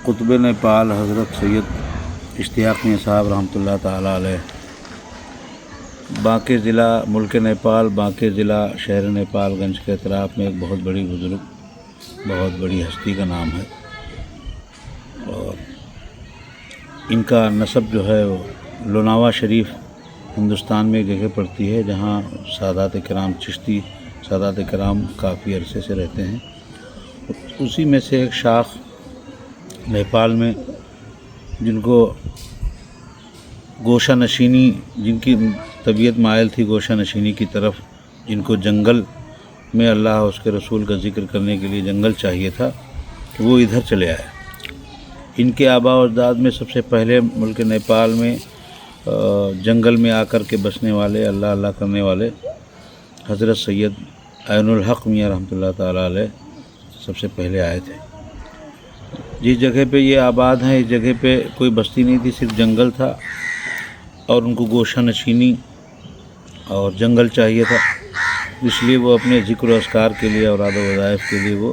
قطب نیپال حضرت سید اشتیاق میاں صاحب رحمۃ اللہ تعالیٰ علیہ بانکے ضلع ملک نیپال، بانکے ضلع شہر نیپال گنج کے اطراف میں ایک بہت بڑی بزرگ، بہت بڑی ہستی کا نام ہے، اور ان کا نسب جو ہے وہ لوناوا شریف ہندوستان میں ایک جگہ پڑتی ہے جہاں سادات کرام چشتی سادات کرام کافی عرصے سے رہتے ہیں۔ اسی میں سے ایک شاخ نیپال میں جن کو گوشہ نشینی، جن کی طبیعت مائل تھی گوشہ نشینی کی طرف، جن کو جنگل میں اللہ اور اس کے رسول کا ذکر کرنے کے لیے جنگل چاہیے تھا، وہ ادھر چلے آئے۔ ان کے آباء و اجداد میں سب سے پہلے ملک نیپال میں جنگل میں آ کر کے بسنے والے، اللہ اللہ کرنے والے حضرت سید عین الحق میاں رحمۃ اللہ تعالیٰ علیہ سب سے پہلے آئے تھے۔ جس جگہ پہ یہ آباد ہیں اس جگہ پہ کوئی بستی نہیں تھی، صرف جنگل تھا، اور ان کو گوشہ نشینی اور جنگل چاہیے تھا، اس لیے وہ اپنے ذکر و اذکار کے لیے، اوراد و وظائف کے لیے وہ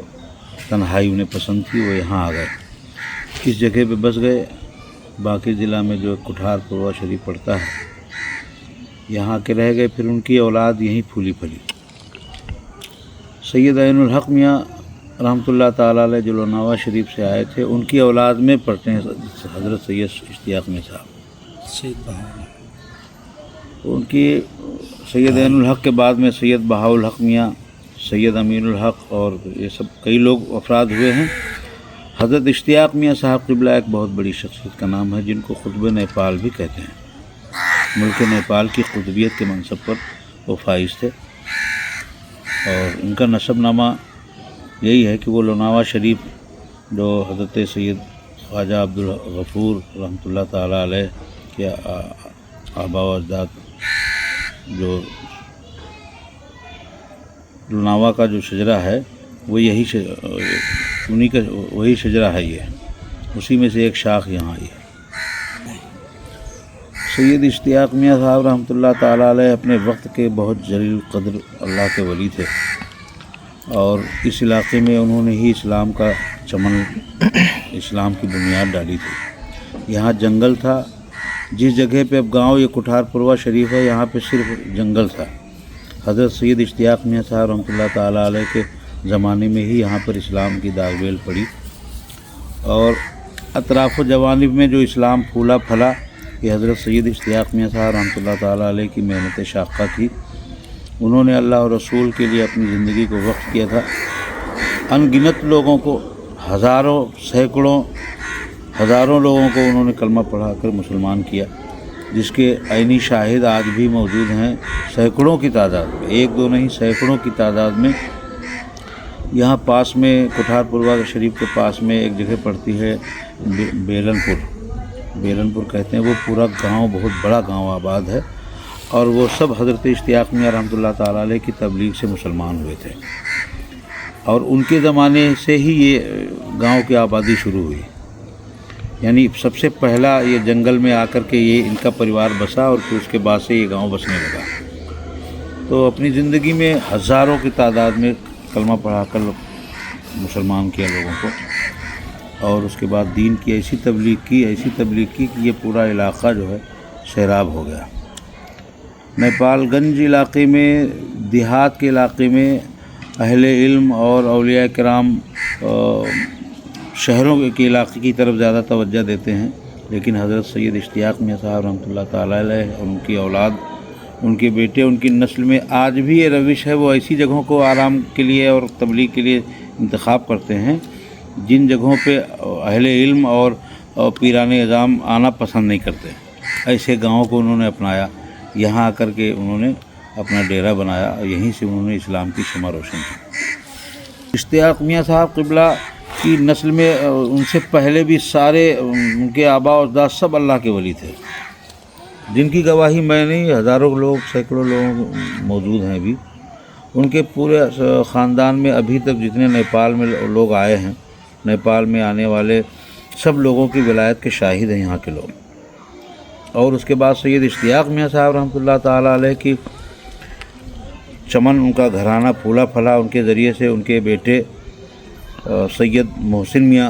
تنہائی انہیں پسند تھی، وہ یہاں آ گئے، اس جگہ پہ بس گئے۔ باقی ضلع میں جو کٹھار پوروا شریف پڑتا ہے، یہاں کے رہ گئے، پھر ان کی اولاد یہیں پھولی پھلی۔ سید عین الحق میاں رحمۃ اللہ تعالیٰ علیہ جو لوناوا شریف سے آئے تھے، ان کی اولاد میں پڑھتے ہیں حضرت سید اشتیاق میاں صاحب۔ ان کی سید عین الحق کے بعد میں سید بہاء الحق میاں، سید امین الحق، اور یہ سب کئی لوگ افراد ہوئے ہیں۔ حضرت اشتیاق میاں صاحب قبلہ ایک بہت بڑی شخصیت کا نام ہے، جن کو قطب نیپال بھی کہتے ہیں۔ ملک نیپال کی قطبیت کے منصب پر وہ فائز تھے، اور ان کا نسب نامہ یہی ہے کہ وہ لوناوا شریف جو حضرت سید خواجہ عبدالغفور رحمۃ اللہ تعالیٰ علیہ کے آباء و اجداد، جو لوناوا کا جو شجرہ ہے وہ یہی انہی کا وہی شجرہ ہے، یہ اسی میں سے ایک شاخ یہاں آئی ہے۔ سید اشتیاق میاں صاحب رحمۃ اللہ تعالیٰ علیہ اپنے وقت کے بہت جلیل قدر اللہ کے ولی تھے، اور اس علاقے میں انہوں نے ہی اسلام کا چمن، اسلام کی بنیاد ڈالی تھی۔ یہاں جنگل تھا، جس جگہ پہ اب گاؤں یہ کٹھار پوروا شریف ہے، یہاں پہ صرف جنگل تھا۔ حضرت سید اشتیاق میاں صاحب رحمۃ اللہ تعالیٰ علیہ کے زمانے میں ہی یہاں پر اسلام کی داغ بیل پڑی، اور اطراف و جوانب میں جو اسلام پھولا پھلا، یہ حضرت سید اشتیاق میاں صاحب رحمۃ اللہ تعالیٰ علیہ کی محنت شاقہ تھی۔ انہوں نے اللہ اور رسول کے لیے اپنی زندگی کو وقف کیا تھا۔ ان گنت لوگوں کو، ہزاروں سینکڑوں ہزاروں لوگوں کو انہوں نے کلمہ پڑھا کر مسلمان کیا، جس کے عینی شاہد آج بھی موجود ہیں، سینکڑوں کی تعداد میں، ایک دو نہیں سینکڑوں کی تعداد میں۔ یہاں پاس میں کٹھار پوروا شریف کے پاس میں ایک جگہ پڑتی ہے بیلن پور کہتے ہیں، وہ پورا گاؤں بہت بڑا گاؤں آباد ہے، اور وہ سب حضرت اشتیاق میاں رحمۃ اللہ تعالیٰ علیہ کی تبلیغ سے مسلمان ہوئے تھے، اور ان کے زمانے سے ہی یہ گاؤں کی آبادی شروع ہوئی، یعنی سب سے پہلا یہ جنگل میں آ کر کے یہ ان کا پریوار بسا، اور پھر اس کے بعد سے یہ گاؤں بسنے لگا۔ تو اپنی زندگی میں ہزاروں کی تعداد میں کلمہ پڑھا کر مسلمان کیا لوگوں کو، اور اس کے بعد دین کی ایسی تبلیغ کی کہ یہ پورا علاقہ جو ہے سیراب ہو گیا۔ نیپال گنج علاقے میں، دیہات کے علاقے میں اہل علم اور اولیاء کرام شہروں کے علاقے کی طرف زیادہ توجہ دیتے ہیں، لیکن حضرت سید اشتیاق میاں صاحب رحمۃ اللہ تعالیٰ علیہ اور ان کی اولاد، ان کے بیٹے، ان کی نسل میں آج بھی یہ روش ہے، وہ ایسی جگہوں کو آرام کے لیے اور تبلیغ کے لیے انتخاب کرتے ہیں جن جگہوں پہ اہل علم اور پیران اعظام آنا پسند نہیں کرتے۔ ایسے گاؤں کو انہوں نے اپنایا، یہاں آ کر کے انہوں نے اپنا ڈیرہ بنایا، اور یہیں سے انہوں نے اسلام کی شمع روشن کی۔ اشتیاق میاں صاحب قبلہ کی نسل میں ان سے پہلے بھی سارے ان کے آباء و اجداد سب اللہ کے ولی تھے، جن کی گواہی میں نہیں، ہزاروں لوگ، سینکڑوں لوگ موجود ہیں ابھی۔ ان کے پورے خاندان میں ابھی تک جتنے نیپال میں لوگ آئے ہیں، نیپال میں آنے والے سب لوگوں کی ولایت کے شاہد ہیں یہاں کے لوگ۔ اور اس کے بعد سید اشتیاق میاں صاحب رحمۃ اللہ تعالیٰ علیہ کی چمن، ان کا گھرانہ پھولا پھلا، ان کے ذریعے سے ان کے بیٹے سید محسن میاں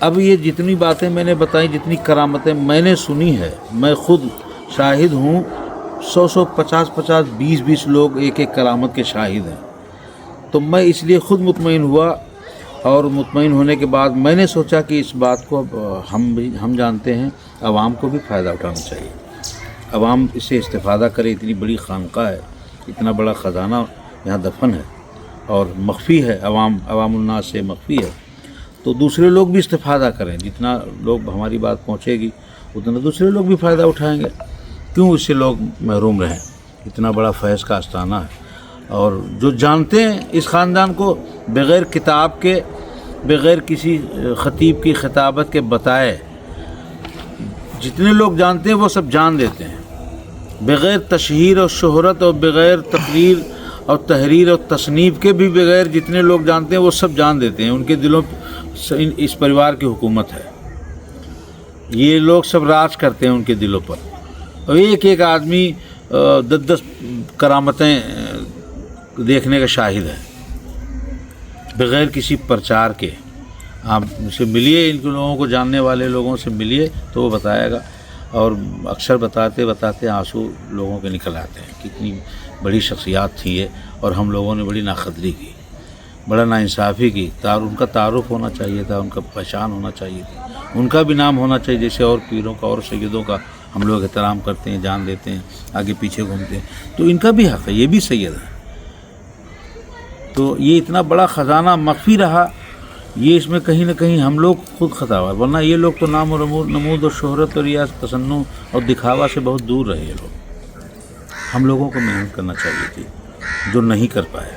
اب یہ جتنی باتیں میں نے بتائیں، جتنی کرامتیں میں نے سنی ہے، میں خود شاہد ہوں. 100 50 20 لوگ ایک ایک کرامت کے شاہد ہیں. تو میں اس لیے خود مطمئن ہوا، اور مطمئن ہونے کے بعد میں نے سوچا کہ اس بات کو ہم جانتے ہیں، عوام کو بھی فائدہ اٹھانا چاہیے، عوام اس سے استفادہ کرے. اتنی بڑی خانقاہ ہے، اتنا بڑا خزانہ یہاں دفن ہے اور مخفی ہے، عوام الناس سے مخفی ہے. تو دوسرے لوگ بھی استفادہ کریں. جتنا لوگ ہماری بات پہنچے گی اتنا دوسرے لوگ بھی فائدہ اٹھائیں گے. کیوں اس سے لوگ محروم رہیں؟ اتنا بڑا فیض کا آستانہ ہے. اور جو جانتے ہیں اس خاندان کو، بغیر کتاب کے، بغیر کسی خطیب کی خطابت کے بتائے، جتنے لوگ جانتے ہیں وہ سب جان دیتے ہیں. بغیر تشہیر اور شہرت اور بغیر تقریر اور تحریر اور تصنیف کے بھی بغیر جتنے لوگ جانتے ہیں وہ سب جان دیتے ہیں. ان کے دلوں اس پریوار کی حکومت ہے. یہ لوگ سب راج کرتے ہیں ان کے دلوں پر. اور ایک ایک آدمی 10 کرامتیں دیکھنے کا شاہد ہے بغیر کسی پرچار کے. آپ ان سے ملیے، ان لوگوں کو جاننے والے لوگوں سے ملیے تو وہ بتائے گا. اور اکثر بتاتے بتاتے آنسو لوگوں کے نکل آتے ہیں. کتنی بڑی شخصیات تھی یہ، اور ہم لوگوں نے بڑی ناقدری کی، بڑا ناانصافی کی. ان کا تعارف ہونا چاہیے تھا، ان کا پہچان ہونا چاہیے تھی، ان کا بھی نام ہونا چاہیے. جیسے اور پیروں کا اور سیدوں کا ہم لوگ احترام کرتے ہیں، جان دیتے ہیں، آگے پیچھے گھومتے ہیں، تو ان کا بھی حق ہے، یہ بھی سید ہے. تو یہ اتنا بڑا خزانہ مخفی رہا، یہ اس میں کہیں نہ کہیں ہم لوگ خود خطاوار. ورنہ یہ لوگ تو نام و نمود اور شہرت اور ریاض تصنع اور دکھاوا سے بہت دور رہے. یہ لوگ، ہم لوگوں کو محنت کرنا چاہیے تھی جو نہیں کر پائے.